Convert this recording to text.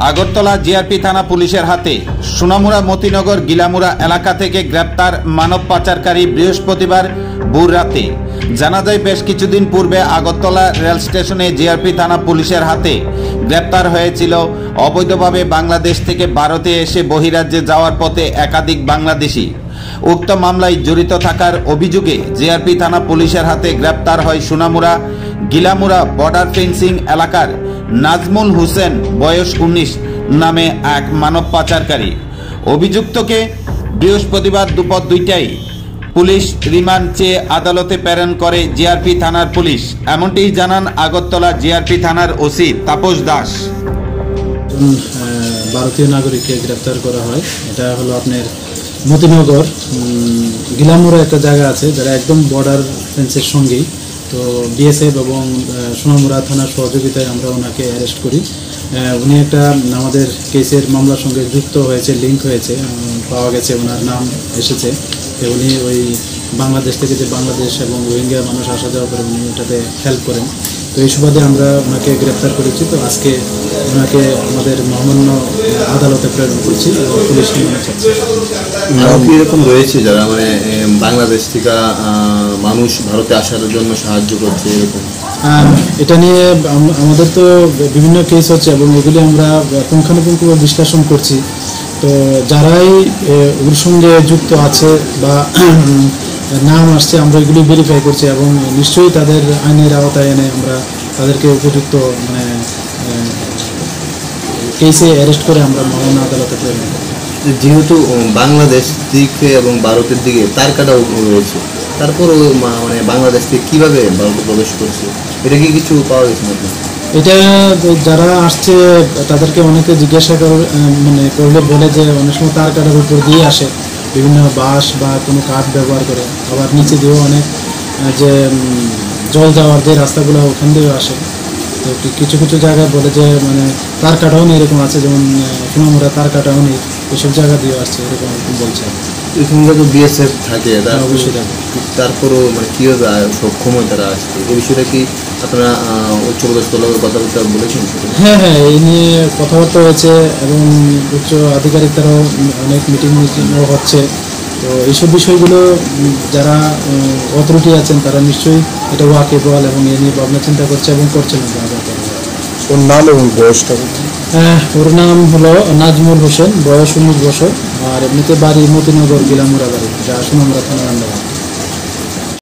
Agartala GRP থানা পুলিশের হাতে সোনামুড়া মতিনগর গিলামুড়া এলাকা থেকে গ্রেপ্তার মানব পাচারকারী বৃহস্পতিবার ভোর রাতে। জানা যায় বেশ কিছুদিন পূর্বে আগরতলা রেল স্টেশনে জিআরপি থানা পুলিশের হাতে গ্রেপ্তার হয়েছিল অবৈধভাবে বাংলাদেশ থেকে ভারতে এসে বহিরাজ্যে যাওয়ার পথে একাধিক বাংলাদেশি। উক্ত মামলায় জড়িত থাকার অভিযোগে জিআরপি থানা পুলিশের হাতে গ্রেপ্তার হয় সোনামুড়া গিলামুড়া বর্ডার ফেন্সিং এলাকার নাজমুল হোসেন বয়স 19 নামে এক মানব পাচারকারী। অভিযুক্তকে বৃহস্পতিবার দুপুর 2টায় পুলিশ রিমান্ড চেয়ে আদালতে প্রেরণ করে জিআরপি থানার পুলিশ। এমনটি জানান আগরতলা জিআরপি থানার ওসি তাপস দাস। ভারতীয় নাগরিককে গ্রেপ্তার করা হয়। এটা হলো আপনার মতিনগর গিলামুড়া একটা জায়গা আছে যারা একদম বর্ডার ফেন্সের সঙ্গেই। তো বিএসএফ এবং সোনামুড়া থানার সহযোগিতায় আমরা ওনাকে অ্যারেস্ট করি। উনি একটা আমাদের কেসের মামলার সঙ্গে যুক্ত হয়েছে, লিঙ্ক হয়েছে, পাওয়া গেছে, ওনার নাম এসেছে। উনি ওই বাংলাদেশ থেকে যে বাংলাদেশ এবং রোহিঙ্গা মানুষ আসা যাওয়া করে উনি ওটাতে হেল্প করেন। তো এই সুবাদে আমরা ওনাকে গ্রেপ্তার করেছি। তো আজকে ওনাকে আমাদের মহামান্য আদালতে প্রেরণ করছি এবং পুলিশ নিয়ে চাচ্ছে। এরকম রয়েছে যারা মানে বাংলাদেশ থেকে মানুষ ভারতে আসার জন্য সাহায্য করছে এরকম? এটা নিয়ে আমাদের তো বিভিন্ন কেস হচ্ছে এবং এগুলি আমরা পুঙ্খানুপুঙ্খ বিশ্লেষণ করছি। তো যারাই ওর সঙ্গে যুক্ত আছে বা নাম আসছে আমরা এগুলি ভেরিফাই করছি এবং নিশ্চয়ই তাদের আইনের আওতায় এনে আমরা তাদেরকে উপযুক্ত মানে কেসে অ্যারেস্ট করে আমরা মহামান্য আদালতে প্রেরণ করি। যেহেতু বাংলাদেশ দিকে এবং ভারতের দিকে তার কাটাও রয়েছে, তারপর মানে বাংলাদেশ থেকে কীভাবে ভারতে প্রবেশ করছে এটা কি কিছু পাওয়া গেছে নাকি? এটা যারা আসছে তাদেরকে অনেকে জিজ্ঞাসা মানে করলে বলে যে অনেক সময় তার কাটার উপর দিয়ে আসে, বিভিন্ন বাস বা কোনো কাঠ ব্যবহার করে, আবার নিচে দিয়েও অনেক যে জল যাওয়ার যে রাস্তাগুলো ওখান দিয়েও আসে। তো কিছু কিছু জায়গায় বলে যে মানে তার কাটাও নেই, এরকম আছে, যেমন সোনামুড়া তার কাটাও নেই, এসব জায়গা দিয়েও আসছে এরকম বলছে। এখানকার তো বিএসএফ থাকে, অবশ্যই থাকে। তারপরও মানে কীভাবে সক্ষম হয় তারা আসছে, এই বিষয়টা কি আপনারা উচ্চপদস্থ লোকের কথাবার্তা বলেছেন? হ্যাঁ, এই নিয়ে কথাবার্তা হয়েছে এবং উচ্চ আধিকারিকরাও অনেক মিটিংও হচ্ছে। তো এইসব বিষয়গুলো যারা অথরিটি আছেন তারা নিশ্চয়ই এটা ওয়াকিবহাল এবং এ নিয়ে ভাবনা চিন্তা করছে এবং করছেন। ওর নাম এবং বয়সটা? ওর নাম হলো নাজমুল হোসেন, বয়স 19 বছর, আর এমনিতে বাড়ি মতিনগর গিলামুড়া বাড়ি, যা সোনামুড়া থানার আন্ডারে।